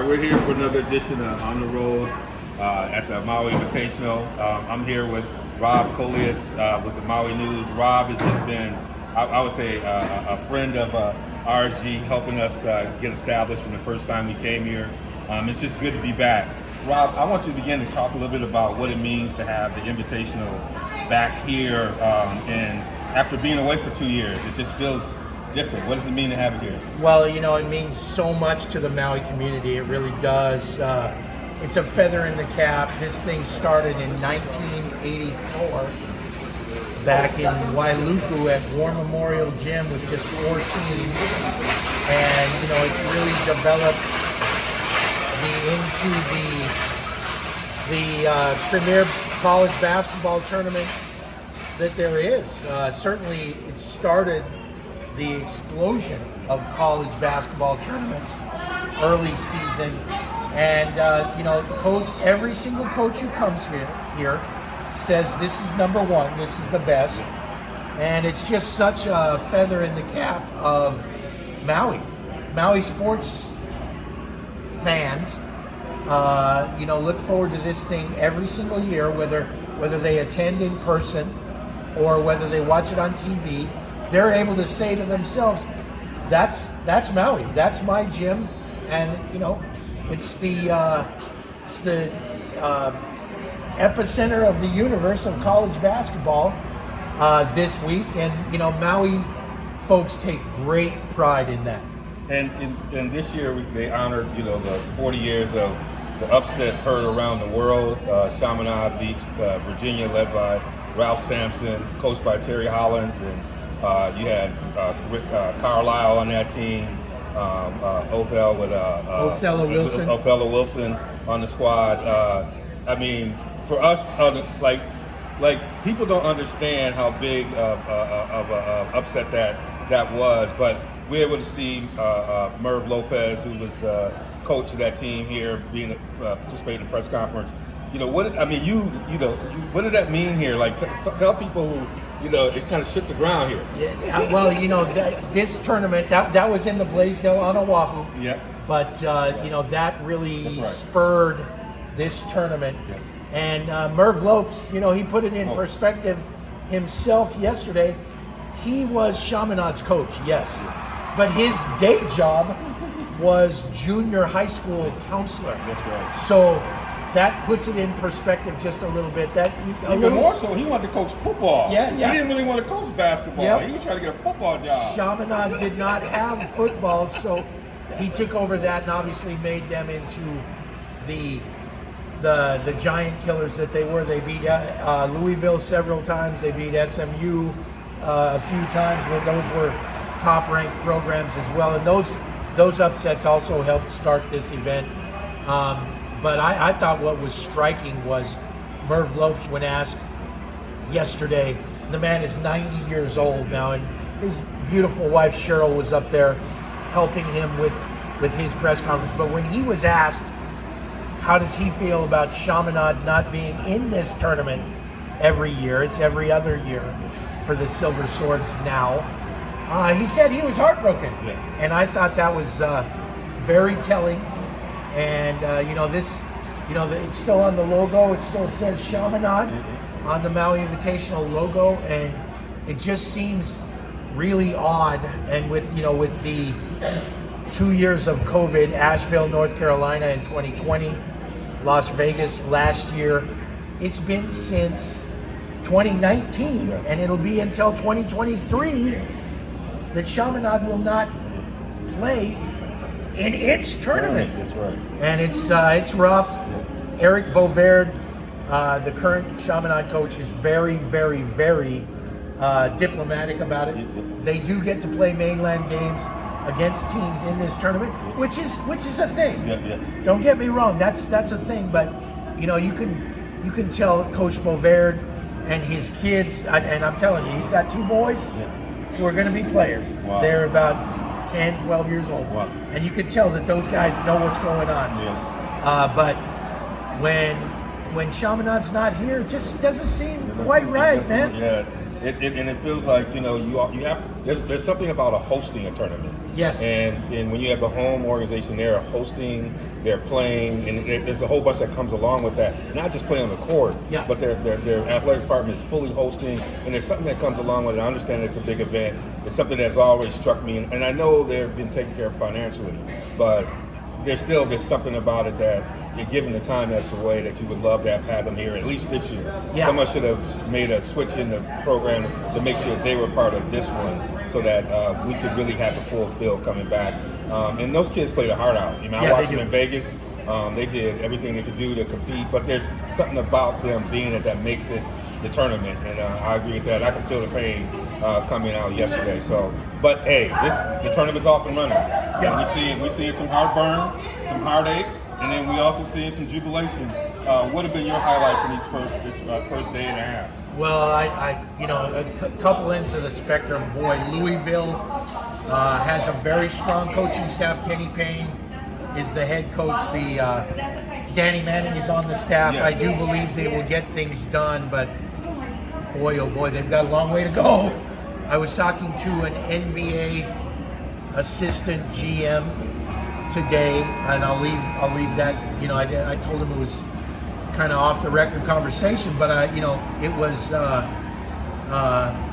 right, we're here for another edition of On the Road at the Maui Invitational. I'm here with Rob Collias with the Maui News. Rob has just been, I would say, a friend of RSG, helping us get established from the first time we came here. It's just good to be back. Rob, I want you to begin to talk a little bit about what it means to have the Invitational back here, and after being away for 2 years, it just feels different. What does it mean to have it here? Well, you know, it means so much to the Maui community. It really does. It's a feather in the cap. This thing started in 1984 back in Wailuku at War Memorial Gym with just 4 teams. And, you know, it's really developed into the premier college basketball tournament that there is. Certainly it started the explosion of college basketball tournaments early season, and you know, every single coach who comes here says this is number one, this is the best, and it's just such a feather in the cap of Maui sports fans. You know, look forward to this thing every single year, whether they attend in person or whether they watch it on TV. They're able to say to themselves, that's Maui, that's my gym, and you know, it's the epicenter of the universe of college basketball this week, and you know, Maui folks take great pride in that. And this year they honored, you know, the 40 years of the upset heard around the world. Chaminade beats Virginia, led by Ralph Sampson, coached by Terry Hollins, and you had Rick Carlisle on that team, Othello Wilson on the squad. I mean, for us, like people don't understand how big of a upset that was, but we're able to see Merv Lopez, who was the coach of that team here, participating in the press conference. You know, what did that mean here? Like, tell people who, you know, it kind of shook the ground here. Yeah, well, you know, this tournament, that was in the Blaisdell on Oahu. Yeah. But, you know, that really right. spurred this tournament. Yeah. And Merv Lopes, you know, he put it in perspective himself yesterday. He was Chaminade's coach, yes. But his day job was junior high school counselor. That's right. So that puts it in perspective just a little bit. Even more so, he wanted to coach football. Yeah. He didn't really want to coach basketball. Yep. He was trying to get a football job. Chaminade did not have football, so he took over that and obviously made them into the giant killers that they were. They beat Louisville several times. They beat SMU a few times when those were top-ranked programs as well. And those upsets also helped start this event. But I thought what was striking was Merv Lopes, when asked yesterday, the man is 90 years old now, and his beautiful wife Cheryl was up there helping him with his press conference. But when he was asked, how does he feel about Chaminade not being in this tournament every year, it's every other year for the Silver Swords now, he said he was heartbroken. Yeah. And I thought that was very telling. And you know, this, you know, it's still on the logo. It still says Chaminade on the Maui Invitational logo, and it just seems really odd. And with the 2 years of COVID, Asheville, North Carolina in 2020, Las Vegas last year, it's been since 2019, and it'll be until 2023 that Chaminade will not play in its tournament. That's right. And it's rough. Eric Bovaird, the current Chaminade coach, is very, very, very diplomatic about it. They do get to play mainland games against teams in this tournament, which is a thing. Yes. Don't get me wrong, that's a thing. But you know, you can tell Coach Bovaird and his kids, and I'm telling you, he's got 2 boys who are going to be players. Wow. They're about 10, 12 years old. Wow. And you can tell that those guys know what's going on. Yeah. But when Chaminade's not here, it just doesn't seem quite right, man. Yeah. And it feels like, you know, you have there's something about hosting a tournament. Yes. And when you have the home organization, they're hosting, they're playing, and there's a whole bunch that comes along with that. Not just playing on the court, but their athletic department is fully hosting, and there's something that comes along with it. I understand it's a big event. It's something that's always struck me, and I know they've been taken care of financially, but there's something about it that, given the time, that's the way that you would love to have had them here, at least this year. Yeah. Someone should have made a switch in the program to make sure they were part of this one, so that we could really have the full field coming back. And those kids played their heart out. You know, I watched them in Vegas. They did everything they could do to compete, but there's something about them being it that makes it the tournament, and I agree with that. I can feel the pain coming out yesterday. So, but hey, the tournament's off and running. Yeah. And we see some heartburn, some heartache, and then we also see some jubilation. What have been your highlights in this first day and a half? Well, I you know, a couple ends of the spectrum. Boy, Louisville has a very strong coaching staff. Kenny Payne is the head coach. The Danny Manning is on the staff. Yes. I do believe they will get things done, but boy, oh boy, they've got a long way to go. I was talking to an NBA assistant GM today, and I'll leave that. You know, I told him it was kind of off the record conversation, but you know, it was.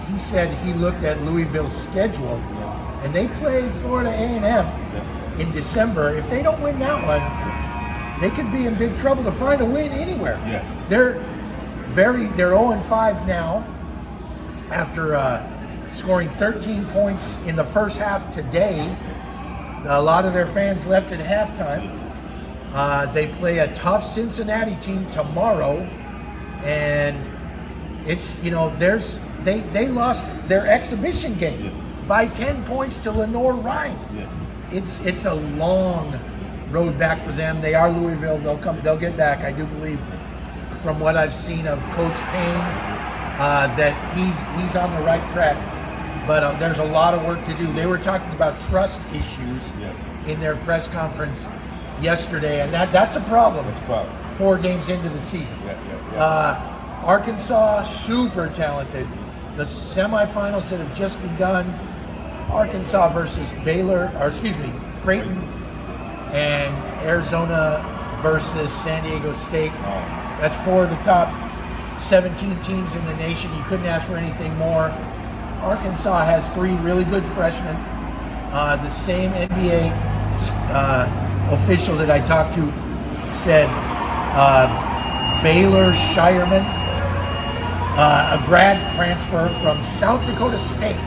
He said he looked at Louisville's schedule, and they played Florida A&M in December. If they don't win that one, they could be in big trouble to find a win anywhere. Yes. They're 0-5 now after scoring 13 points in the first half today. A lot of their fans left at halftime. They play a tough Cincinnati team tomorrow, and it's, you know, they lost their exhibition game by 10 points to Lenore-Rhyne. Yes. It's a long road back for them. They are Louisville. They'll get back. I do believe, from what I've seen of Coach Payne, that he's on the right track. But there's a lot of work to do. They were talking about trust issues in their press conference yesterday, and that's a problem. That's a problem. 4 games into the season. Arkansas, super talented. The semifinals that have just begun, Arkansas versus Creighton, and Arizona versus San Diego State. That's 4 of the top 17 teams in the nation. You couldn't ask for anything more. Arkansas has 3 really good freshmen. The same NBA official that I talked to said Baylor Shireman, a grad transfer from South Dakota State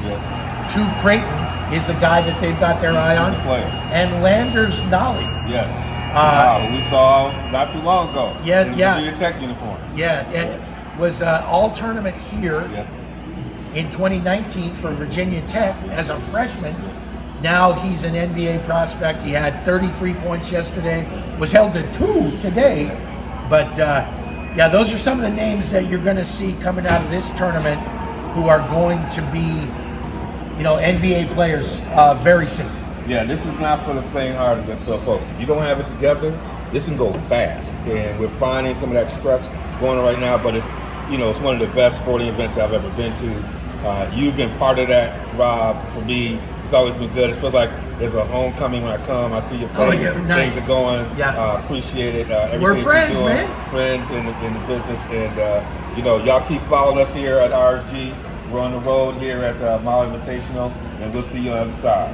to Creighton, is a guy that they've got their eye on. And Landers Nolly. Yes. We saw not too long ago. In Virginia Tech uniform. It was all tournament here in 2019 for Virginia Tech as a freshman. Now he's an NBA prospect. He had 33 points yesterday, was held to 2 today. But those are some of the names that you're going to see coming out of this tournament who are going to be, you know, NBA players very soon. Yeah, this is not for the playing hard for folks. If you don't have it together, this can go fast. And we're finding some of that stress going on right now, but it's, you know, it's one of the best sporting events I've ever been to. You've been part of that, Rob. For me, it's always been good. It feels like there's a homecoming when I come. I see your face. Nice. Things are going. Appreciate it. Everything We're friends, you're doing. man. Friends in the business. And, you know, y'all keep following us here at RSG. We're on the road here at Maui Invitational, and we'll see you on the other side.